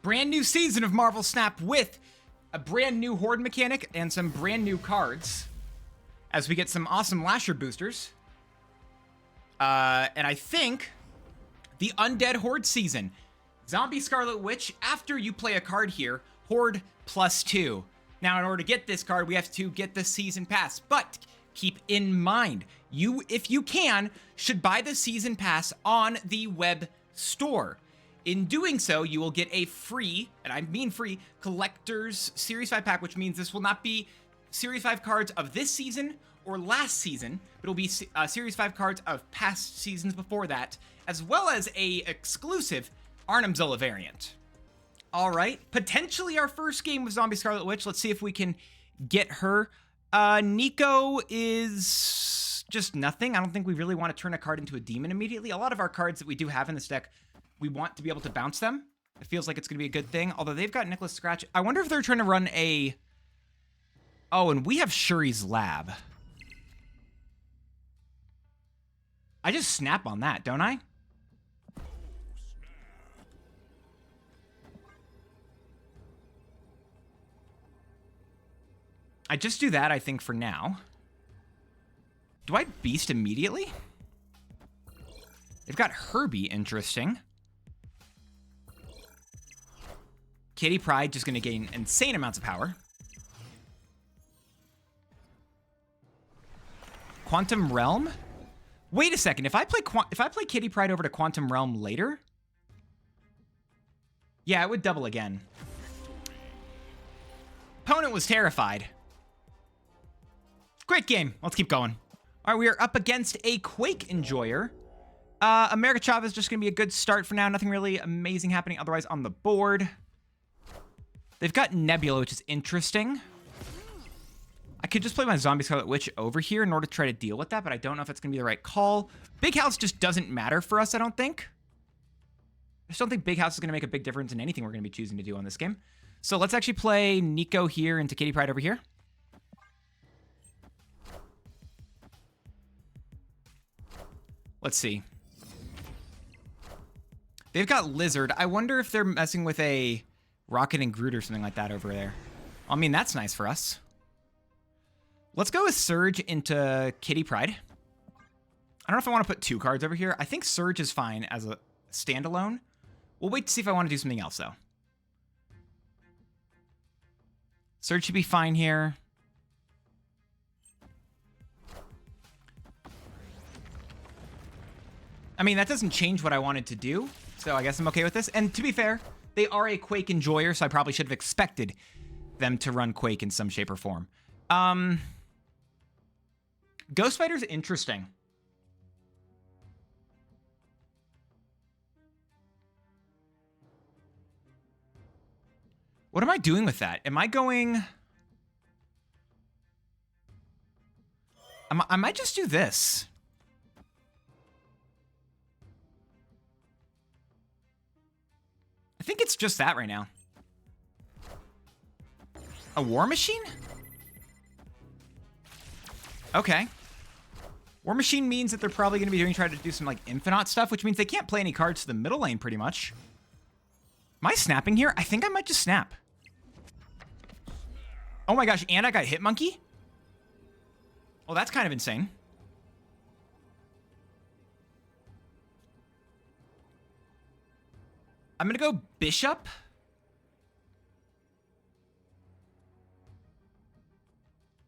Brand new season of Marvel Snap with a brand new horde mechanic and some brand new cards as we get some awesome Lasher boosters. And I think the Undead Horde season. Zombie Scarlet Witch, after you play a card here, Horde +2. Now, in order to get this card, we have to get the season pass. But keep in mind, you, if you can, should buy the season pass on the web store. In doing so, you will get a free, and I mean free, Collector's Series 5 pack, which means this will not be Series 5 cards of this season or last season, but it'll be Series 5 cards of past seasons before that, as well as a exclusive Arnhem Zilla variant. All right, potentially our first game with Zombie Scarlet Witch. Let's see if we can get her. Nico is just nothing. I don't think we really want to turn a card into a demon immediately. A lot of our cards that we do have in this deck, we want to be able to bounce them. It feels like it's going to be a good thing, although they've got Nicholas Scratch. I wonder if they're trying to run a... Oh, and we have Shuri's Lab. I just snap on that, don't I? I just do that, I think, for now. Do I beast immediately? They've got Herbie, interesting. Kitty Pryde just going to gain insane amounts of power. Quantum Realm? Wait a second. If I play Kitty Pryde over to Quantum Realm later, yeah, it would double again. Opponent was terrified. Great game. Let's keep going. All right, we are up against a Quake enjoyer. America Chavez is just going to be a good start for now. Nothing really amazing happening otherwise on the board. They've got Nebula, which is interesting. I could just play my Zombie Scarlet Witch over here in order to try to deal with that, but I don't know if it's going to be the right call. Big House just doesn't matter for us, I don't think. I just don't think Big House is going to make a big difference in anything we're going to be choosing to do on this game. So let's actually play Nico here into Kitty Pryde over here. Let's see. They've got Lizard. I wonder if they're messing with a Rocket and Groot or something like that over there. I mean, that's nice for us. Let's go with Surge into Kitty Pryde. I don't know if I want to put two cards over here. I think Surge is fine as a standalone. We'll wait to see if I want to do something else, though. Surge should be fine here. I mean, that doesn't change what I wanted to do, so I guess I'm okay with this. And to be fair, they are a Quake enjoyer, so I probably should have expected them to run Quake in some shape or form. Ghost Fighter's interesting. What am I doing with that? Am I going... I might just do this. I think it's just that right now. A War Machine? Okay. War Machine means that they're probably going to be trying to do some, like, Infinite stuff, which means they can't play any cards to the middle lane, pretty much. Am I snapping here? I think I might just snap. Oh my gosh, and I got Hitmonkey? Well, that's kind of insane. I'm going to go Bishop.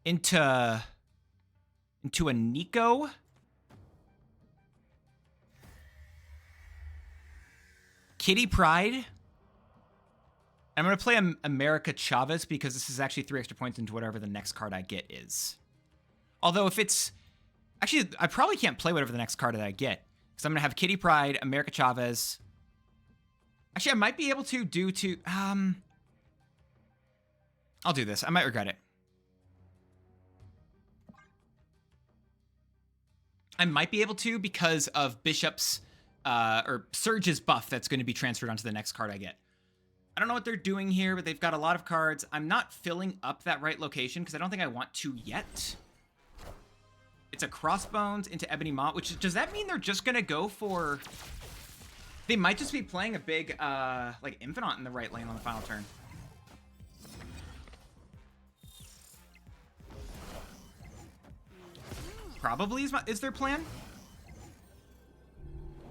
Into a Nico. Kitty Pryde. I'm going to play America Chavez because this is actually 3 extra points into whatever the next card I get is. Although if it's... Actually, I probably can't play whatever the next card that I get. Because I'm going to have Kitty Pryde, America Chavez. Actually, I might be able to do to... I'll do this. I might regret it. I might be able to because of Bishop's... or Surge's buff that's going to be transferred onto the next card I get. I don't know what they're doing here, but they've got a lot of cards. I'm not filling up that right location because I don't think I want to yet. It's a Crossbones into Ebony Maw, which does that mean they're just going to go for They might just be playing a big, like, Infinite in the right lane on the final turn. Probably is their plan.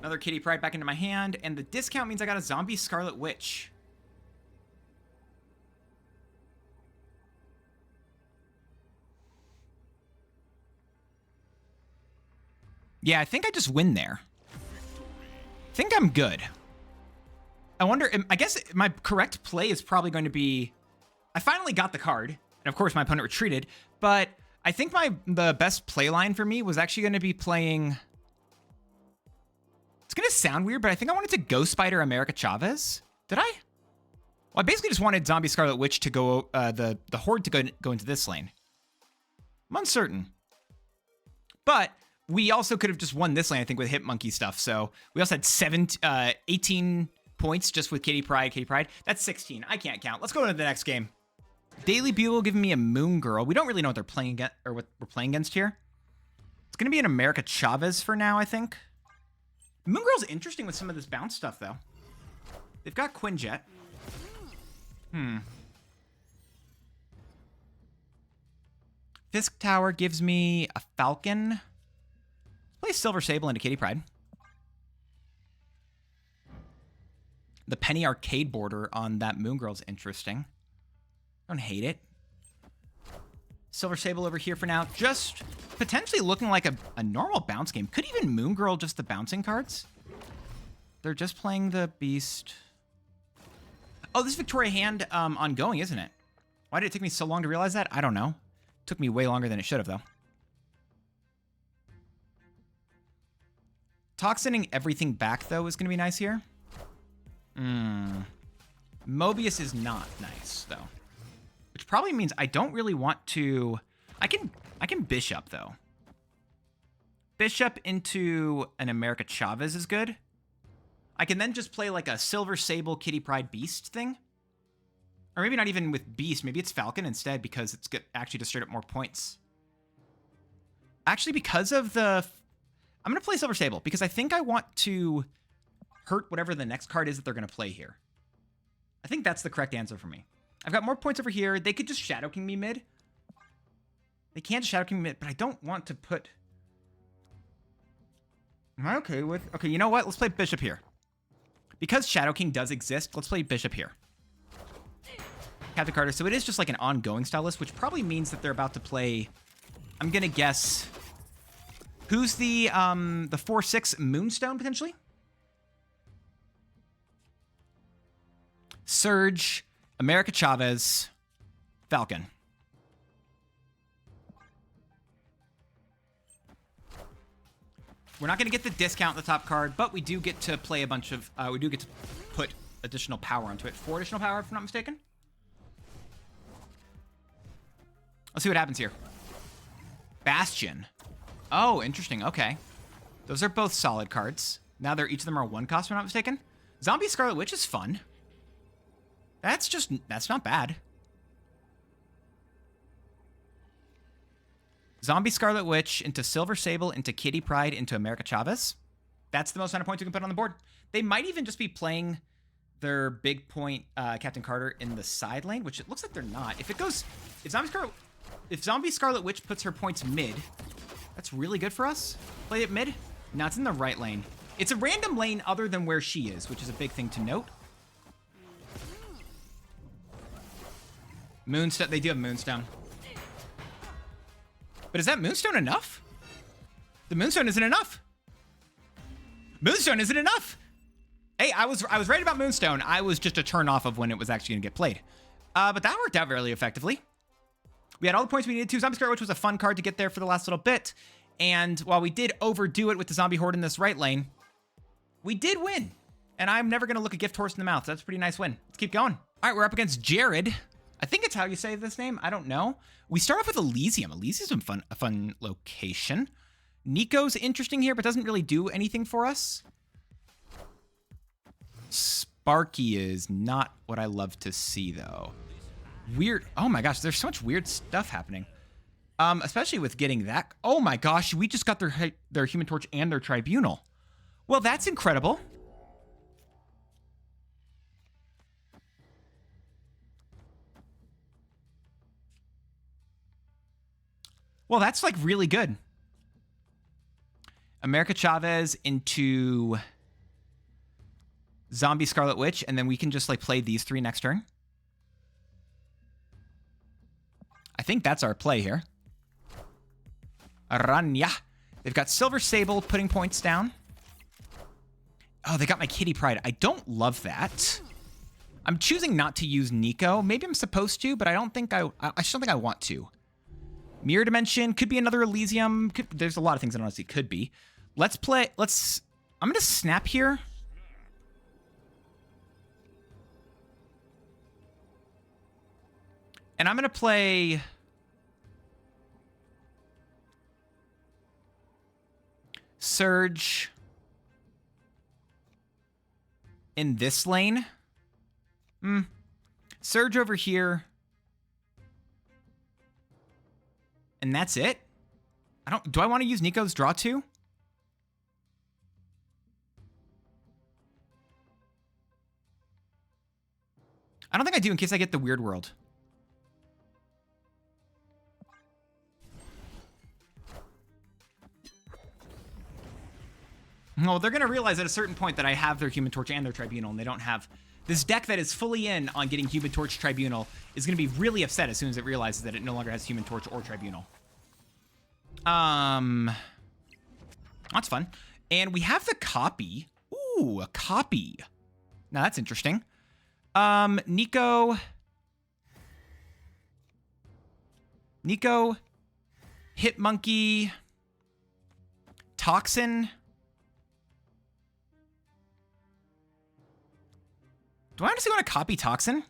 Another Kitty Pryde back into my hand, and the discount means I got a zombie Scarlet Witch. Yeah, I think I just win there. I think I'm good. I wonder, I guess my correct play is probably going to be, I finally got the card, and of course my opponent retreated, but I think the best play line for me was actually going to be playing, it's going to sound weird, but I think I wanted to Ghost Spider America Chavez. Did I? Well, I basically just wanted Zombie Scarlet Witch to go, the Horde to go into this lane. I'm uncertain. But we also could have just won this lane, I think, with Hit Monkey stuff. So we also had 18 points just with Kitty Pryde. That's 16. I can't count. Let's go to the next game. Daily Bugle giving me a Moon Girl. We don't really know what they're playing against, or what we're playing against here. It's going to be an America Chavez for now, I think. Moon Girl's interesting with some of this bounce stuff, though. They've got Quinjet. Fisk Tower gives me a Falcon. Play Silver Sable into Kitty Pryde. The Penny Arcade border on that Moon Girl's interesting. Don't hate it. Silver Sable over here for now. Just potentially looking like a normal bounce game. Could even Moon Girl just the bouncing cards? They're just playing the Beast. Oh, this Victoria hand ongoing, isn't it? Why did it take me so long to realize that? I don't know. Took me way longer than it should have, though. Toxining everything back, though, is going to be nice here. Mobius is not nice, though. Which probably means I don't really want to... I can Bishop, though. Bishop into an America Chavez is good. I can then just play like a Silver Sable Kitty Pryde Beast thing. Or maybe not even with Beast. Maybe it's Falcon instead because it's actually just straight up more points. Actually, because of the... I'm going to play Silver Sable because I think I want to hurt whatever the next card is that they're going to play here. I think that's the correct answer for me. I've got more points over here. They could just Shadow King me mid. They can't Shadow King me mid, but I don't want to put... Am I okay with... Okay, you know what? Let's play Bishop here. Because Shadow King does exist, let's play Bishop here. Captain Carter. So it is just like an ongoing style list, which probably means that they're about to play... I'm going to guess... Who's the 4/6 Moonstone, potentially? Surge, America Chavez, Falcon. We're not going to get the discount on the top card, but we do get to play a bunch of... we do get to put additional power onto it. 4 additional power, if I'm not mistaken. Let's see what happens here. Bastion. Oh, interesting. Okay. Those are both solid cards. Now each of them are 1 cost, if I'm not mistaken. Zombie Scarlet Witch is fun. That's not bad. Zombie Scarlet Witch into Silver Sable into Kitty Pryde into America Chavez. That's the most amount of points you can put on the board. They might even just be playing their big point Captain Carter in the side lane, which it looks like they're not. If Zombie Scarlet Witch puts her points mid, that's really good for us. Play it mid. No, it's in the right lane. It's a random lane other than where she is, which is a big thing to note. Moonstone. They do have Moonstone. But is that Moonstone enough? The Moonstone isn't enough. Moonstone isn't enough. Hey, I was right about Moonstone. I was just a turn off of when it was actually going to get played. But that worked out really effectively. We had all the points we needed to. Zombie Scarlet Witch was a fun card to get there for the last little bit. And while we did overdo it with the Zombie Horde in this right lane, we did win. And I'm never going to look a gift horse in the mouth. That's a pretty nice win. Let's keep going. All right, we're up against Jared. I think it's how you say this name. I don't know. We start off with Elysium. Elysium's a fun location. Nico's interesting here, but doesn't really do anything for us. Sparky is not what I love to see, though. Weird. Oh my gosh, there's so much weird stuff happening. Especially with getting that. Oh my gosh, we just got their Human Torch and their Tribunal. Well, that's incredible. Well, that's like really good. America Chavez into Zombie Scarlet Witch, and then we can just like play these 3 next turn. I think that's our play here. Aranya. They've got Silver Sable putting points down. Oh, they got my Kitty Pride. I don't love that. I'm choosing not to use Nico. Maybe I'm supposed to, but I just don't think I want to. Mirror Dimension could be another Elysium. There's a lot of things that honestly could be. I'm going to snap here. And I'm going to play Surge in this lane. Surge over here. And that's it? Do I want to use Nico's draw 2? I don't think I do in case I get the Weird World. Well, they're going to realize at a certain point that I have their Human Torch and their Tribunal, and they don't have... This deck that is fully in on getting Human Torch Tribunal is going to be really upset as soon as it realizes that it no longer has Human Torch or Tribunal. That's fun. And we have the copy. Ooh, a copy. Now that's interesting. Nico, Hit Monkey, Toxin. Do I honestly want to copy Toxin?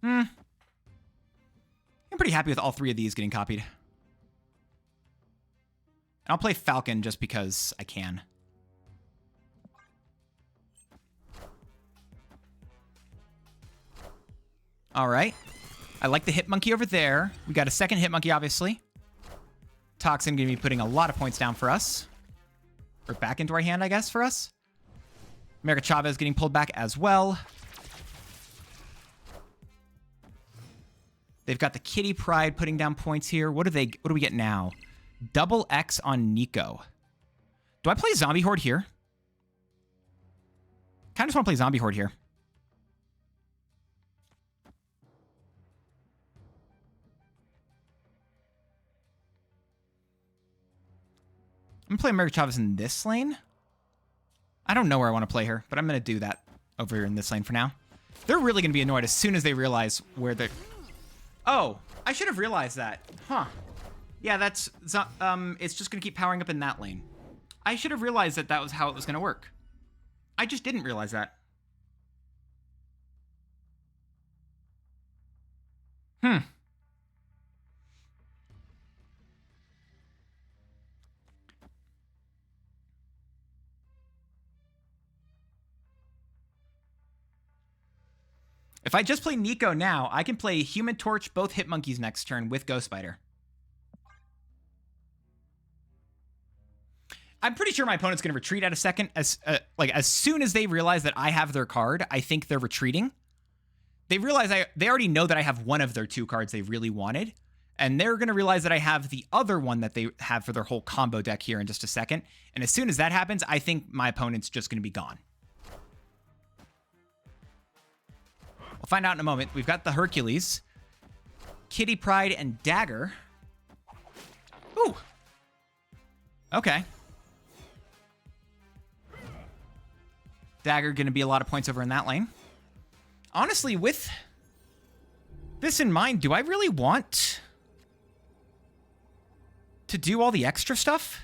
I'm pretty happy with all 3 of these getting copied. And I'll play Falcon just because I can. All right. I like the Hit Monkey over there. We got a second Hit Monkey, obviously. Toxin going to be putting a lot of points down for us. Or back into our hand, I guess, for us. America Chavez getting pulled back as well. They've got the Kitty Pride putting down points here. What do we get now? Double X on Nico. Do I play Zombie Horde here? Kind of just want to play Zombie Horde here. I'm going to play America Chavez in this lane. I don't know where I want to play her, but I'm going to do that over here in this lane for now. They're really going to be annoyed as soon as they realize where they're... Oh, I should have realized that. Huh. Yeah, that's... it's just going to keep powering up in that lane. I should have realized that that was how it was going to work. I just didn't realize that. If I just play Nico now, I can play Human Torch, both Hit Monkeys next turn with Ghost Spider. I'm pretty sure my opponent's going to retreat at a second. As soon as they realize that I have their card, I think they're retreating. They realize they already know that I have one of their 2 cards they really wanted. And they're going to realize that I have the other one that they have for their whole combo deck here in just a second. And as soon as that happens, I think my opponent's just going to be gone. We'll find out in a moment. We've got the Hercules, Kitty Pride, and Dagger. Ooh. Okay. Dagger going to be a lot of points over in that lane. Honestly, with this in mind, do I really want to do all the extra stuff?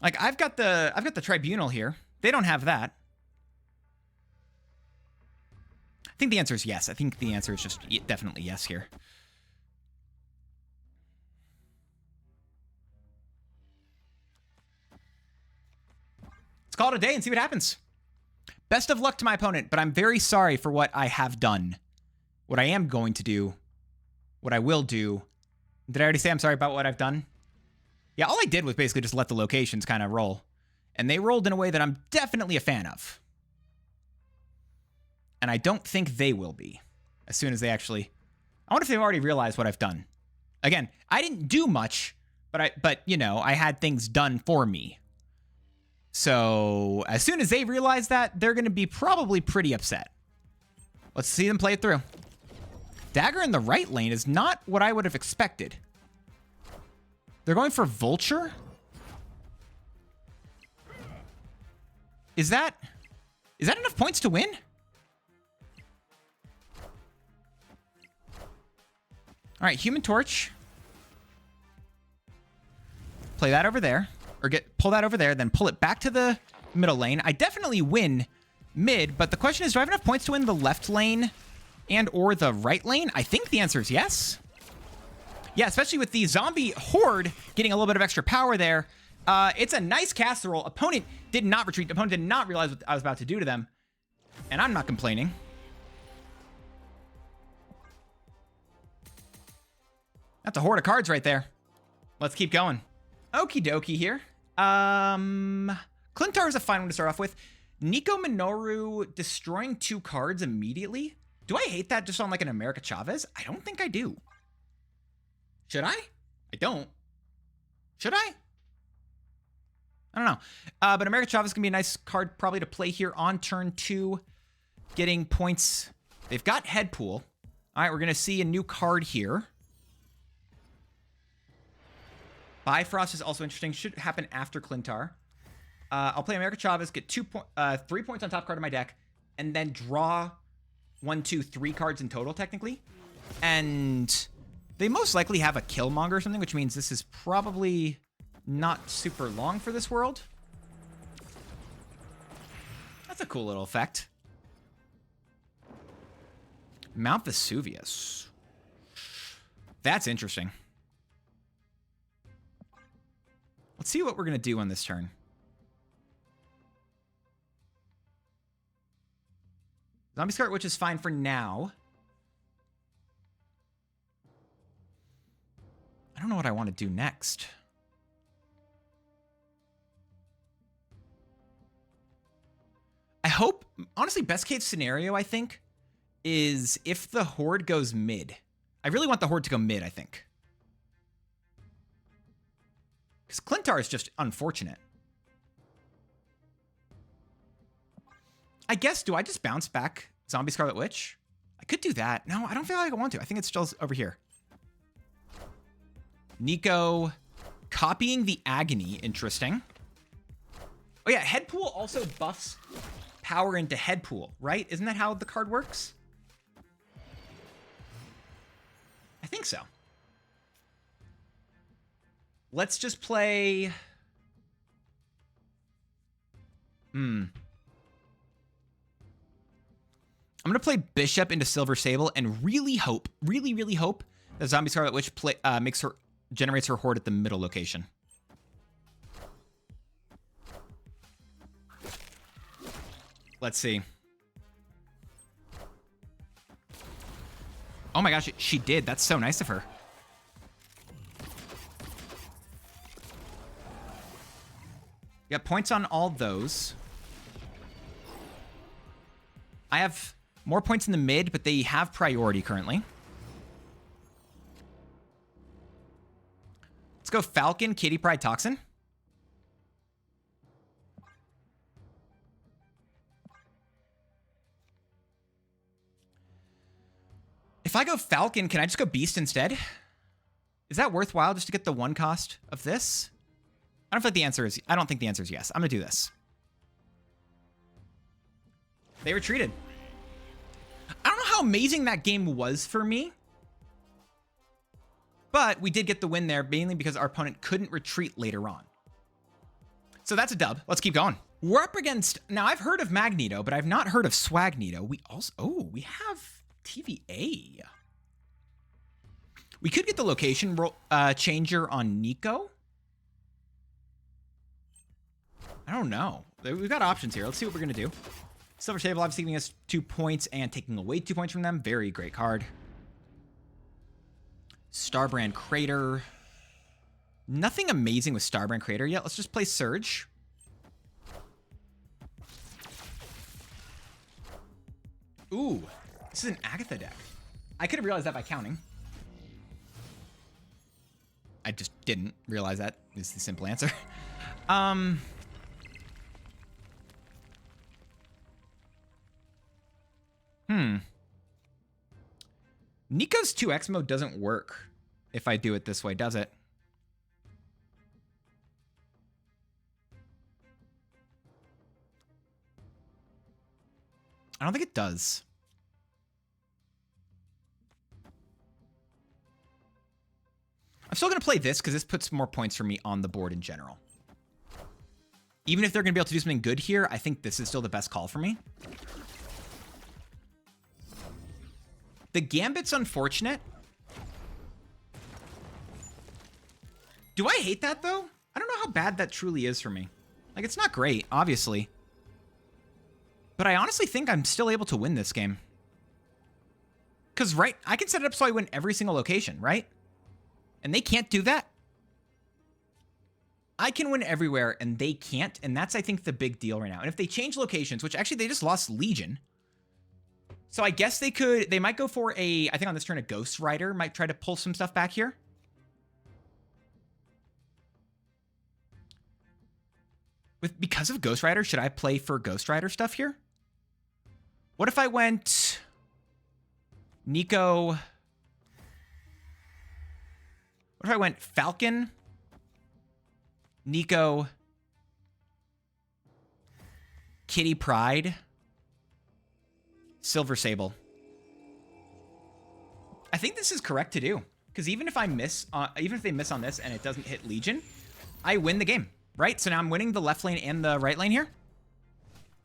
Like, I've got the Tribunal here. They don't have that. I think the answer is yes. I think the answer is just definitely yes here. Let's call it a day and see what happens. Best of luck to my opponent, but I'm very sorry for what I have done. What I am going to do. What I will do. Did I already say I'm sorry about what I've done? Yeah, all I did was basically just let the locations kind of roll. And they rolled in a way that I'm definitely a fan of. And I don't think they will be. As soon as they actually... I wonder if they've already realized what I've done. Again, I didn't do much, but you know, I had things done for me. So as soon as they realize that, they're going to be probably pretty upset. Let's see them play it through. Dagger in the right lane is not what I would have expected. They're going for Vulture? Is that enough points to win? All right, Human Torch. Play that over there. Or pull that over there, then pull it back to the middle lane. I definitely win mid, but the question is, do I have enough points to win the left lane and or the right lane? I think the answer is yes. Yeah, especially with the zombie horde getting a little bit of extra power there. It's a nice casserole. Opponent did not retreat. Opponent did not realize what I was about to do to them. And I'm not complaining. That's a horde of cards right there. Let's keep going. Okie dokie here. Clintar is a fine one to start off with. Nico Minoru destroying 2 cards immediately. Do I hate that just on like an America Chavez? I don't think I do. Should I? I don't. Should I? I don't know. But America Chavez can be a nice card probably to play here on turn 2. Getting points. They've got headpool. All right, we're going to see a new card here. Bifrost is also interesting. Should happen after Clintar. I'll play America Chavez, get 3 points on top card of my deck, and then draw 1, 2, 3 cards in total, technically. And they most likely have a Killmonger or something, which means this is probably not super long for this world. That's a cool little effect. Mount Vesuvius. That's interesting. Let's see what we're going to do on this turn. Zombie Scarlet Witch is fine for now. I don't know what I want to do next. I hope, honestly, best case scenario, I think, is if the Horde goes mid. I really want the Horde to go mid, I think. Because Clintar is just unfortunate. I guess, do I just bounce back Zombie Scarlet Witch? I could do that. No, I don't feel like I want to. I think it's still over here. Nico copying the Agony. Interesting. Oh yeah, Headpool also buffs power into Headpool, right? Isn't that how the card works? I think so. Let's just play... I'm going to play Bishop into Silver Sable and really hope, really hope that Zombie Scarlet Witch generates her horde at the middle location. Let's see. Oh my gosh, she did. That's so nice of her. Got points on all those. I have more points in the mid, but they have priority currently. Let's go Falcon, Kitty Pryde, Toxin. If I go Falcon, can I just go Beast instead? Is that worthwhile just to get the 1 cost of this? I don't think the answer is yes. I'm gonna do this. They retreated. I don't know how amazing that game was for me, but we did get the win there, mainly because our opponent couldn't retreat later on. So that's a dub. Let's keep going. We're up against, now I've heard of Magneto, but I've not heard of Swagnito. We have TVA. We could get the location changer on Nico. I don't know. We've got options here. Let's see what we're going to do. Silver Sable obviously giving us 2 points and taking away 2 points from them. Very great card. Starbrand Crater. Nothing amazing with Starbrand Crater yet. Let's just play Surge. Ooh, this is an Agatha deck. I could have realized that by counting. I just didn't realize that is the simple answer. Nico's 2x mode doesn't work if I do it this way, does it? I don't think it does. I'm still going to play this because this puts more points for me on the board in general. Even if they're going to be able to do something good here, I think this is still the best call for me. The Gambit's unfortunate. Do I hate that, though? I don't know how bad that truly is for me. Like, it's not great, obviously. But I honestly think I'm still able to win this game. Because, right, I can set it up so I win every single location, right? And they can't do that. I can win everywhere, and they can't. And that's, I think, the big deal right now. And if they change locations, which actually they just lost Legion. So I guess they might go for I think on this turn, a Ghost Rider might try to pull some stuff back here. Because of Ghost Rider, should I play for Ghost Rider stuff here? What if I went Nico? What if I went Falcon, Nico, Kitty Pryde, Silver Sable? I think this is correct to do, because even if I miss, even if they miss on this and it doesn't hit Legion, I win the game, right? So now I'm winning the left lane and the right lane here.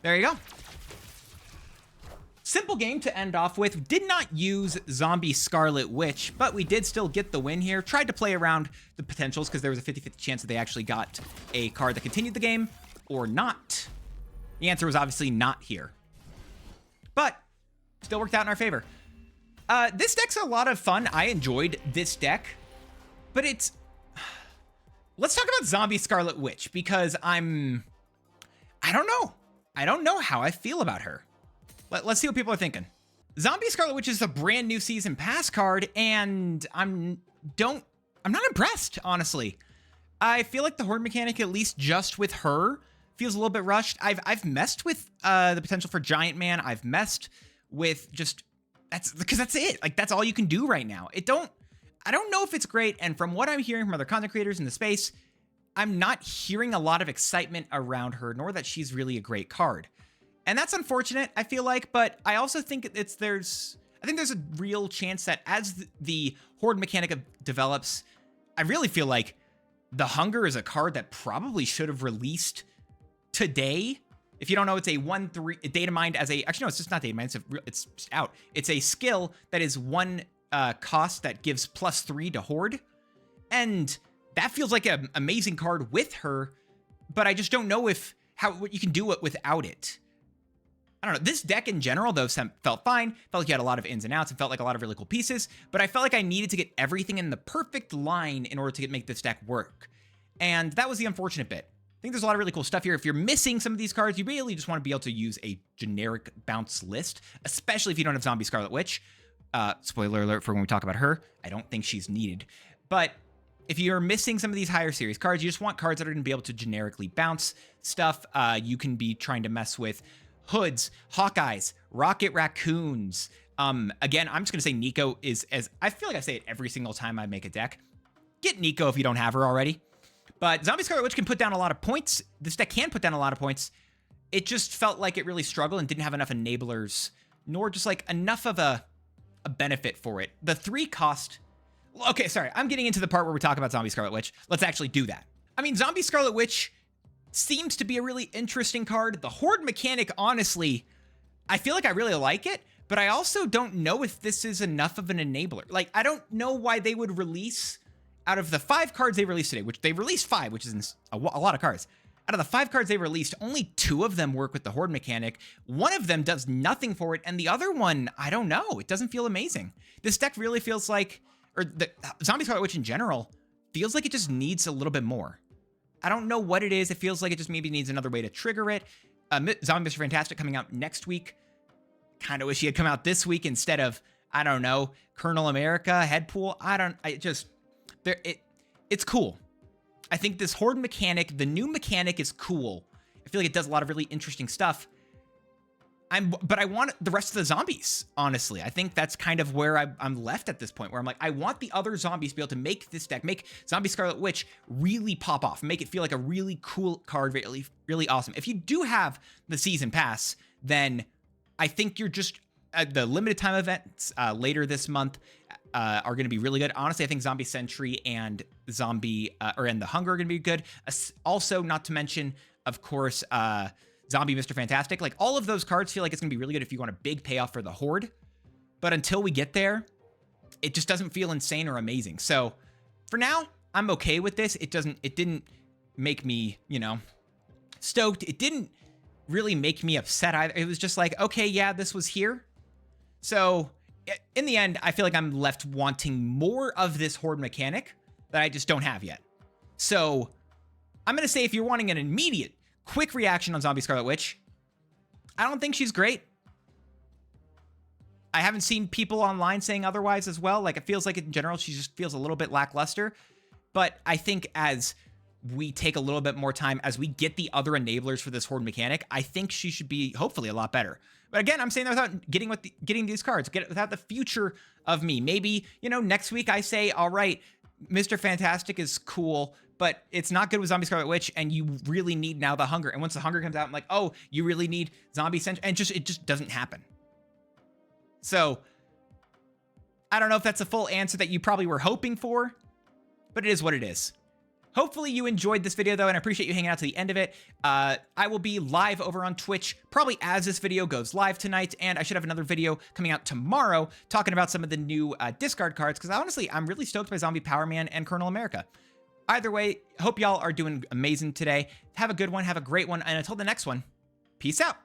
There you go. Simple game to end off with. Did not use Zombie Scarlet Witch, but we did still get the win here. Tried to play around the potentials because there was a 50-50 chance that they actually got a card that continued the game or not. The answer was obviously not here, but still worked out in our favor. This deck's a lot of fun. I enjoyed this deck, but it's... Let's talk about Zombie Scarlet Witch, because I don't know. I don't know how I feel about her. Let's see what people are thinking. Zombie Scarlet Witch is a brand new season pass card, and I'm not impressed, honestly. I feel like the horde mechanic, at least just with her, feels a little bit rushed. I've messed with the potential for Giant Man. I've messed with just because that's it. Like, that's all you can do right now. I don't know if it's great, and from what I'm hearing from other content creators in the space, I'm not hearing a lot of excitement around her, nor that she's really a great card. And that's unfortunate, I feel like, but I also think there's a real chance that as the horde mechanic develops, I really feel like the Hunger is a card that probably should have released today. If you don't know, it's a 1/3 data mined as a, actually no, it's just not data mined, it's just out. It's a skill that is 1 cost that gives +3 to horde. And that feels like an amazing card with her, but I just don't know what you can do it without it. I don't know. This deck in general, though, felt fine. Felt like you had a lot of ins and outs and felt like a lot of really cool pieces, but I felt like I needed to get everything in the perfect line in order to make this deck work. And that was the unfortunate bit. I think there's a lot of really cool stuff here. If you're missing some of these cards, you really just want to be able to use a generic bounce list, especially if you don't have Zombie Scarlet Witch. Spoiler alert for when we talk about her. I don't think she's needed. But if you're missing some of these higher series cards, you just want cards that are going to be able to generically bounce stuff. You can be trying to mess with Hoods, Hawkeyes, Rocket Raccoons. Again, I'm just going to say Nico is, as I feel like I say it every single time I make a deck. Get Nico if you don't have her already. But Zombie Scarlet Witch can put down a lot of points. This deck can put down a lot of points. It just felt like it really struggled and didn't have enough enablers, nor just like enough of a benefit for it. The 3 cost... Okay, sorry. I'm getting into the part where we talk about Zombie Scarlet Witch. Let's actually do that. I mean, Zombie Scarlet Witch seems to be a really interesting card. The horde mechanic, honestly, I feel like I really like it, but I also don't know if this is enough of an enabler. Like, I don't know why they would release, out of the 5 cards they released today, which they released 5, which is a lot of cards. Out of the 5 cards they released, only 2 of them work with the horde mechanic. 1 of them does nothing for it, and the other one, I don't know. It doesn't feel amazing. This deck really feels like, or the Zombie Scarlet Witch in general, feels like it just needs a little bit more. I don't know what it is. It feels like it just maybe needs another way to trigger it. Zombie Mr. Fantastic coming out next week kind of wish he had come out this week instead of, I don't know, Colonel America, Headpool. It's cool. I think this horde mechanic, the new mechanic is cool. I feel like it does a lot of really interesting stuff. But I want the rest of the zombies, honestly. I think that's kind of where I'm left at this point, where I'm like, I want the other zombies to be able to make this deck, make Zombie Scarlet Witch really pop off, make it feel like a really cool card, really, really awesome. If you do have the season pass, then I think you're just, the limited time events later this month are going to be really good. Honestly, I think Zombie Sentry and Zombie, and the Hunger are going to be good. Also, not to mention, of course, Zombie Mr. Fantastic. Like, all of those cards feel like it's going to be really good if you want a big payoff for the Horde. But until we get there, it just doesn't feel insane or amazing. So for now, I'm okay with this. It didn't make me, stoked. It didn't really make me upset either. It was just like, okay, yeah, this was here. So in the end, I feel like I'm left wanting more of this Horde mechanic that I just don't have yet. So I'm going to say, if you're wanting an immediate quick reaction on Zombie Scarlet Witch, I don't think she's great. I haven't seen people online saying otherwise as well. Like, it feels like in general, she just feels a little bit lackluster. But I think as we take a little bit more time, as we get the other enablers for this Horde mechanic, I think she should be hopefully a lot better. But again, I'm saying that without getting these cards, without the future of me. Maybe, next week I say, all right, Mr. Fantastic is cool, but it's not good with Zombie Scarlet Witch, and you really need now the Hunger. And once the Hunger comes out, I'm like, oh, you really need Zombie Sentry, and it just doesn't happen. So I don't know if that's a full answer that you probably were hoping for, but it is what it is. Hopefully you enjoyed this video, though, and I appreciate you hanging out to the end of it. I will be live over on Twitch probably as this video goes live tonight, and I should have another video coming out tomorrow talking about some of the new discard cards, because honestly, I'm really stoked by Zombie Power Man and Colonel America. Either way, hope y'all are doing amazing today. Have a good one, have a great one, and until the next one, peace out.